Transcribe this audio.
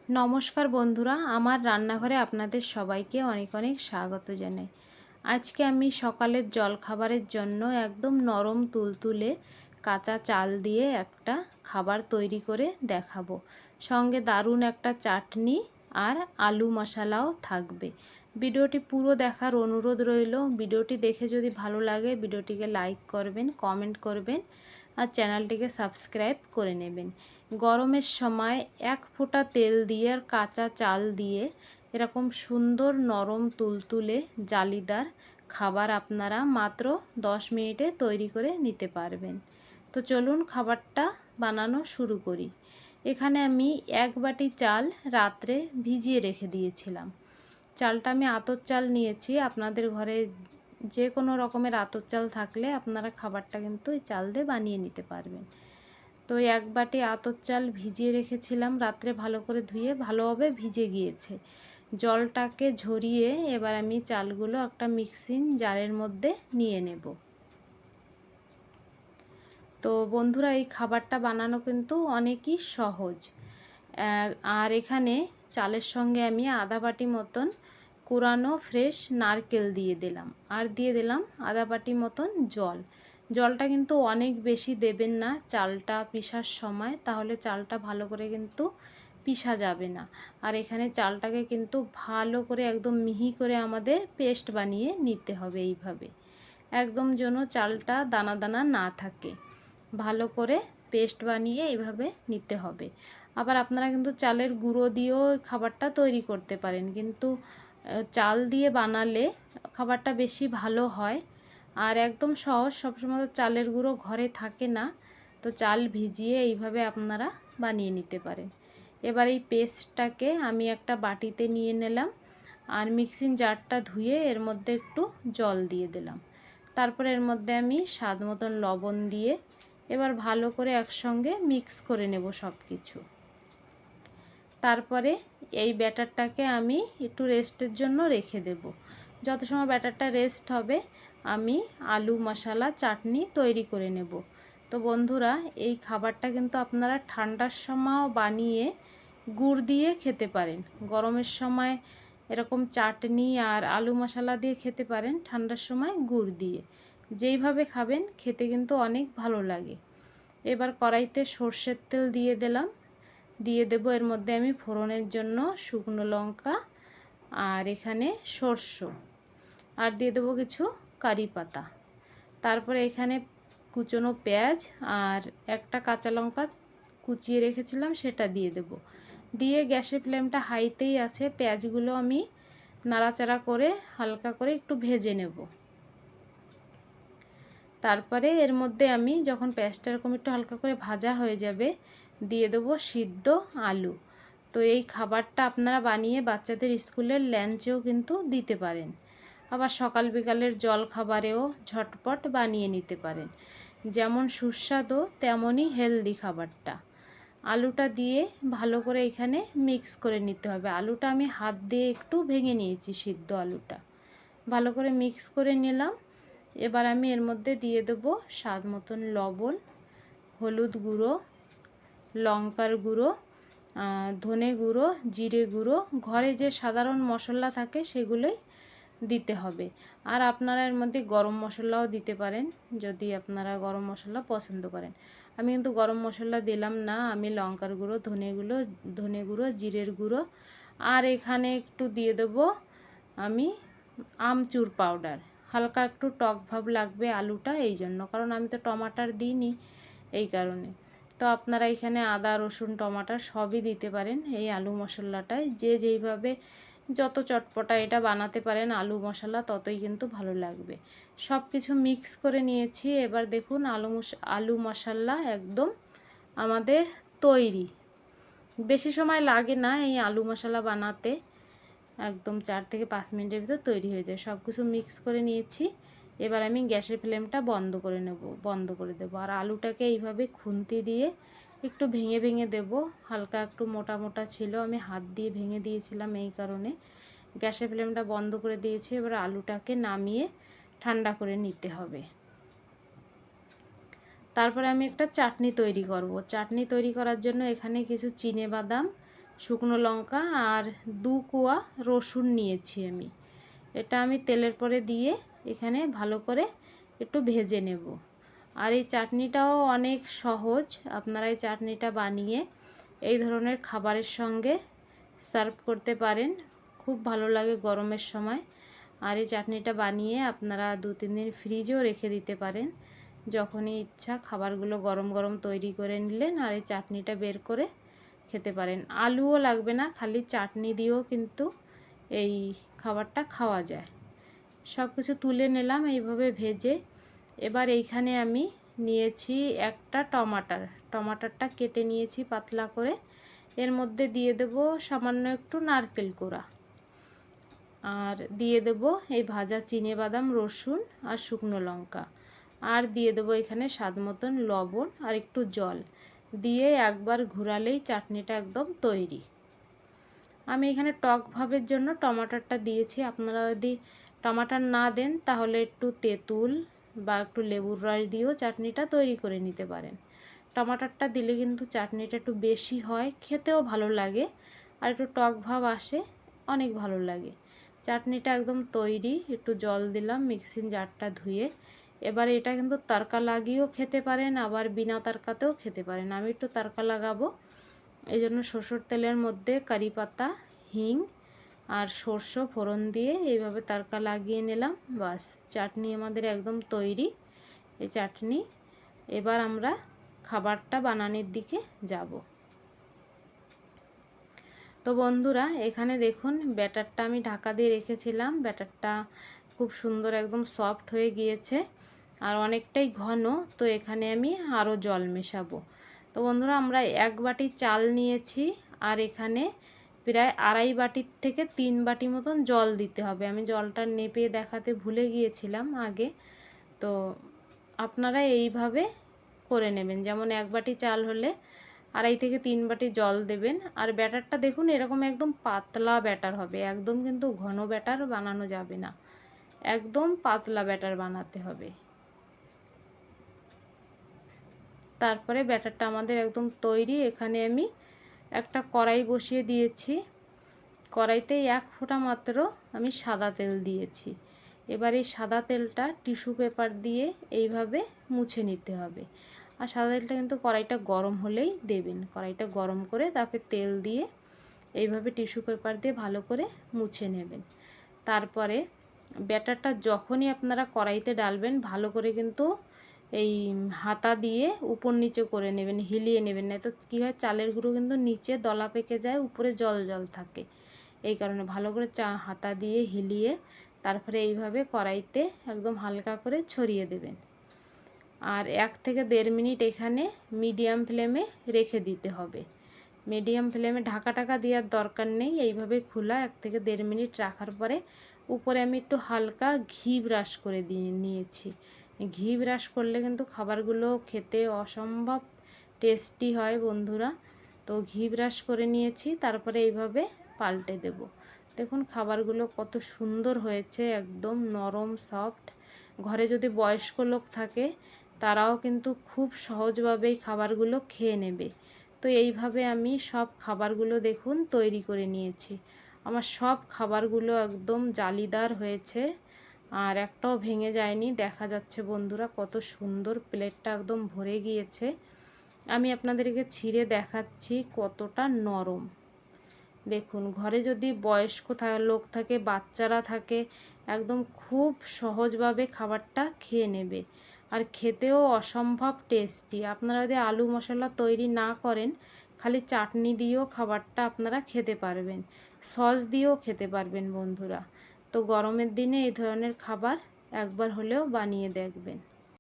নমস্কার বন্ধুরা, আমার রান্নাঘরে আপনাদের সবাইকে অনেক অনেক স্বাগত জানাই। আজকে আমি সকালের জলখাবারের জন্য একদম নরম তুলতুলে কাঁচা চাল দিয়ে একটা খাবার তৈরি করে দেখাবো। সঙ্গে দারুণ একটা চাটনি আর আলু মশালাও থাকবে। ভিডিওটি পুরো দেখার অনুরোধ রইল। ভিডিওটি দেখে যদি ভালো লাগে ভিডিওটিকে লাইক করবেন, কমেন্ট করবেন আর চ্যানেলটিকে সাবস্ক্রাইব করে নেবেন। গরমের সময় এক ফোঁটা তেল দিয়ে আর কাঁচা চাল দিয়ে এরকম সুন্দর নরম তুলতুলে জালিদার খাবার আপনারা মাত্র 10 মিনিটে তৈরি করে নিতে পারবেন। তো চলুন খাবারটা বানানো শুরু করি। এখানে আমি 1 বাটি চাল রাত্রে ভিজিয়ে রেখে দিয়েছিলাম। চালটা আমি আতপ চাল নিয়েছি। আপনাদের ঘরে যে কোনো রকমের আতপ চাল থাকলে আপনারা খাবারটা কিন্তু এই চাল দিয়ে বানিয়ে নিতে পারবেন। তো 1 বাটি আতপ চাল ভিজিয়ে রেখেছিলাম রাত্রে, ভালো করে ধুয়ে ভালোভাবে ভিজে গিয়েছে। জলটাকে ঝরিয়ে এবার আমি চালগুলো একটা মিক্সিং জারের মধ্যে নিয়ে নেব। তো বন্ধুরা, এই খাবারটা বানানো কিন্তু অনেকই সহজ। আর এখানে চালের সঙ্গে আমি আধা বাটি মতন কোরানো ফ্রেশ নারকেল দিয়ে দিলাম, আর দিয়ে দিলাম আধা বাটি মতন জল। জলটা কিন্তু অনেক বেশি দেবেন না চালটা পিষার সময়, তাহলে চালটা ভালো করে কিন্তু পিষা যাবে না। আর এখানে চালটাকে কিন্তু ভালো করে একদম মিহি করে আমাদের পেস্ট বানিয়ে নিতে হবে। এইভাবে একদম যেন চালটা দানা দানা না থাকে, ভালো করে পেস্ট বানিয়ে এইভাবে নিতে হবে। আবার আপনারা কিন্তু চালের গুঁড়ো দিয়েও খাবারটা তৈরি করতে পারেন, কিন্তু চাল দিয়ে বানালে খাবারটা বেশি ভালো হয়। আর একদম সহজ, সবসময় তো চালের গুঁড়ো ঘরে থাকে না, তো চাল ভিজিয়ে এইভাবে আপনারা বানিয়ে নিতে পারেন। এবার এই পেস্টটাকে আমি একটা বাটিতে নিয়ে নিলাম, আর মিক্সিং জারটা ধুয়ে এর মধ্যে একটু জল দিয়ে দিলাম। তারপরে এর মধ্যে আমি স্বাদ মতন লবণ দিয়ে এবার ভালো করে একসঙ্গে মিক্স করে নেব সব কিছু। তারপরে এই ব্যাটারটাকে আমি একটু রেস্টের জন্য রেখে দেব। যত সময় ব্যাটারটা রেস্ট হবে আমি আলু মশলা চাটনি তৈরি করে নেব। তো বন্ধুরা, এই খাবারটা কিন্তু আপনারা ঠান্ডার সময়ও বানিয়ে গুড় দিয়ে খেতে পারেন। গরমের সময় এরকম চাটনি আর আলু মশলা দিয়ে খেতে পারেন, ঠান্ডার সময় গুড় দিয়ে। যেইভাবে খাবেন খেতে কিন্তু অনেক ভালো লাগে। এবার কড়াইতে সর্ষের তেল দিয়ে দিলাম, দিয়ে দেব এর মধ্যে আমি ফোড়নের জন্য শুকনো লঙ্কা আর এখানে সরষে, আর দিয়ে দেবো কিছু কারি পাতা। তারপরে এখানে কুচনো পেঁয়াজ আর একটা কাঁচা লঙ্কা কুচিয়ে রেখেছিলাম সেটা দিয়ে দেব। দিয়ে গ্যাসের ফ্লেমটা হাইতেই আছে, পেঁয়াজগুলো আমি নাড়াচাড়া করে হালকা করে একটু ভেজে নেব। তারপরে এর মধ্যে আমি যখন পেঁয়াজটা এরকম একটু হালকা করে ভাজা হয়ে যাবে দিয়ে দেবো সিদ্ধ আলু। তো এই খাবারটা আপনারা বানিয়ে বাচ্চাদের স্কুলের লাঞ্চেও কিন্তু দিতে পারেন, আবার সকাল বিকালের জল খাবারেও ঝটপট বানিয়ে নিতে পারেন। যেমন সুস্বাদু তেমনই হেলদি খাবারটা। আলুটা দিয়ে ভালো করে এখানে মিক্স করে নিতে হবে। আলুটা আমি হাত দিয়ে একটু ভেঙে নিয়েছি, সিদ্ধ আলুটা ভালো করে মিক্স করে নিলাম। এবার আমি এর মধ্যে দিয়ে দেবো স্বাদ মতন লবণ, হলুদ গুঁড়ো, লঙ্কার গুঁড়ো, ধনে গুঁড়ো, জিরে গুঁড়ো, ঘরে যে সাধারণ মশলা থাকে সেগুলোই দিতে হবে। আর আপনারা এর মধ্যে গরম মশলাও দিতে পারেন যদি আপনারা গরম মশলা পছন্দ করেন। আমি কিন্তু গরম মশলা দিলাম না, আমি লঙ্কার গুঁড়ো, ধনে গুঁড়ো, জিরের গুঁড়ো, আর এখানে একটু দিয়ে দেবো আমি আমচুর পাউডার। হালকা একটু টক ভাব লাগবে আলুটা, এই জন্য, কারণ আমি তো টমাটার দিইনি, এই কারণে। তো আপনারা এখানে আদা রসুন টমাটার সবই দিতে পারেন এই আলু মশলাটায়, যে যেইভাবে যত চটপটা এটা বানাতে পারেন আলু মশলা ততই কিন্তু ভালো লাগবে। সব কিছু মিক্স করে নিয়েছি। এবার দেখুন আলু মশলা একদম আমাদের তৈরি। বেশি সময় লাগে না এই আলু মশলা বানাতে, একদম 4 থেকে 5 মিনিটের ভিতর তৈরি হয়ে যায়। সব কিছু মিক্স করে নিয়েছি। এবার আমি গ্যাসের ফ্লেমটা বন্ধ করে দেবো। আর আলুটাকে এইভাবে খুন্তি দিয়ে একটু ভেঙে ভেঙে দেব। হালকা একটু মোটা মোটা ছিল, আমি হাত দিয়ে ভেঙে দিয়েছিলাম, এই কারণে। গ্যাসের ফ্লেমটা বন্ধ করে দিয়েছি। এবার আলুটাকে নামিয়ে ঠান্ডা করে নিতে হবে। তারপরে আমি একটা চাটনি তৈরি করব। চাটনি তৈরি করার জন্য এখানে কিছু চিনে বাদাম, শুকনো লঙ্কা আর 2 কোয়া রসুন নিয়েছি আমি। এটা আমি তেলের পরে দিয়ে এখানে ভালো করে একটু ভেজে নেব। আর এই চাটনিটাও অনেক সহজ, আপনারা এই চাটনিটা বানিয়ে এই ধরনের খাবারের সঙ্গে সার্ভ করতে পারেন, খুব ভালো লাগে গরমের সময়। আর এই চাটনিটা বানিয়ে আপনারা 2-3 দিন ফ্রিজেও রেখে দিতে পারেন, যখনই ইচ্ছা খাবারগুলো গরম গরম তৈরি করে নিলেন আর এই চাটনিটা বের করে খেতে পারেন। আলুও লাগবে না, খালি চাটনি দিয়েও কিন্তু এই খাবারটা খাওয়া যায়। সব কিছু তুলে নিলাম এইভাবে ভেজে। এবার এইখানে আমি নিয়েছি একটা টমাটারটা কেটে নিয়েছি পাতলা করে। এর মধ্যে দিয়ে দেব সামান্য একটু নারকেল কোড়া, আর দিয়ে দেব এই ভাজা চিনেবাদাম, রসুন আর শুকনো লঙ্কা, আর দিয়ে দেব এখানে স্বাদ মতন লবণ আর একটু জল দিয়ে একবার ঘোরালেই চাটনিটা একদম তৈরি। আমি এখানে টক ভাবের জন্য টমাটারটা দিয়েছি, আপনারা যদি টমাটার না দেন তাহলে একটু তেঁতুল বা একটু লেবুর রস দিয়েও চাটনিটা তৈরি করে নিতে পারেন। টমাটারটা দিলে কিন্তু চাটনিটা একটু বেশি হয়, খেতেও ভালো লাগে আর একটু টক ভাব আসে, অনেক ভালো লাগে। চাটনিটা একদম তৈরি। একটু জল দিলাম মিক্সিং জারটা ধুয়ে। এবার এটা কিন্তু তড়কা লাগিয়েও খেতে পারেন, আবার বিনা তড়কাতেও খেতে পারেন। আমি একটু তড়কা লাগাবো, এই জন্য সরষের তেলের মধ্যে কারি পাতা, হিং আর সরষে ফোড়ন দিয়ে এইভাবে তড়কা লাগিয়ে নিলাম। বাস, চাটনি আমাদের একদম তৈরি এই চাটনি। এবার আমরা খাবারটা বানানোর দিকে যাব। তো বন্ধুরা, এখানে দেখুন ব্যাটারটা আমি ঢাকা দিয়ে রেখেছিলাম, ব্যাটারটা খুব সুন্দর একদম সফট হয়ে গিয়েছে আর অনেকটাই ঘন। তো এখানে আমি আরও জল মেশাবো। তো বন্ধুরা, আমরা 1 বাটি চাল নিয়েছি আর এখানে প্রায় 2.5 বাটির থেকে 3 বাটি মতন জল দিতে হবে। আমি জলটা নেপে দেখাতে ভুলে গিয়েছিলাম আগে, তো আপনারা এইভাবে করে নেবেন। যেমন 1 বাটি চাল হলে 2.5 থেকে 3 বাটি জল দেবেন। আর ব্যাটারটা দেখুন এরকম একদম পাতলা ব্যাটার হবে, একদম কিন্তু ঘন ব্যাটার বানানো যাবে না, একদম পাতলা ব্যাটার বানাতে হবে। তারপরে ব্যাটারটা আমাদের একদম তৈরি। এখানে আমি একটা কড়াই বসিয়ে দিয়েছি, কড়াইতে 1 ফোঁটা মাত্র আমি সাদা তেল দিয়েছি। এবার এই সাদা তেলটা টিস্যু পেপার দিয়ে এইভাবে মুছে নিতে হবে। আর সাদা তেলটা কিন্তু কড়াইটা গরম হলেই দেবেন, কড়াইটা গরম করে তারপরে তেল দিয়ে এইভাবে টিস্যু পেপার দিয়ে ভালো করে মুছে নেবেন। তারপরে ব্যাটারটা যখনই আপনারা কড়াইতে ডালবেন ভালো করে কিন্তু এই হাতা দিয়ে উপর নিচে করে নেবেন, হিলিয়ে নেবেন, না তো কী হয় চালের গুঁড়ো কিন্তু নিচে দলা পেকে যায়, উপরে জল জল থাকে। এই কারণে ভালো করে হাতা দিয়ে হিলিয়ে তারপরে এইভাবে কড়াইতে একদম হালকা করে ছড়িয়ে দেবেন। আর 1 থেকে 1.5 মিনিট এখানে মিডিয়াম ফ্লেমে রেখে দিতে হবে। মিডিয়াম ফ্লেমে ঢাকা দেওয়ার দরকার নেই, এইভাবে খোলা 1 থেকে 1.5 মিনিট রাখার পরে উপরে আমি একটু হালকা ঘি ব্রাশ করে দিয়ে নিয়েছি। ঘি ব্রাশ করলে কিন্তু খাবারগুলো খেতে অসম্ভব টেস্টি হয় বন্ধুরা। তো ঘি ব্রাশ করে নিয়েছি, তারপরে এইভাবে পাল্টে দেব। দেখুন খাবারগুলো কত সুন্দর হয়েছে, একদম নরম সফট। ঘরে যদি বয়স্ক লোক থাকে তারাও কিন্তু খুব সহজভাবেই খাবারগুলো খেয়ে নেবে। তো এইভাবে আমি সব খাবারগুলো দেখুন তৈরি করে নিয়েছি। আমার সব খাবারগুলো একদম জালিদার হয়েছে আর একটাও ভেঙে যায়নি। দেখা যাচ্ছে বন্ধুরা কত সুন্দর, প্লেটটা একদম ভরে গিয়েছে। আমি আপনাদেরকে ছিঁড়ে দেখাচ্ছি কতটা নরম। দেখুন ঘরে যদি বয়স্ক লোক থাকে, বাচ্চারা থাকে, একদম খুব সহজভাবে খাবারটা খেয়ে নেবে আর খেতেও অসম্ভব টেস্টি। আপনারা যদি আলু মশলা তৈরি না করেন, খালি চাটনি দিয়েও খাবারটা আপনারা খেতে পারবেন, সস দিয়েও খেতে পারবেন বন্ধুরা। তো গরমের দিনে এই ধরনের খাবার একবার হলেও বানিয়ে দেখবেন।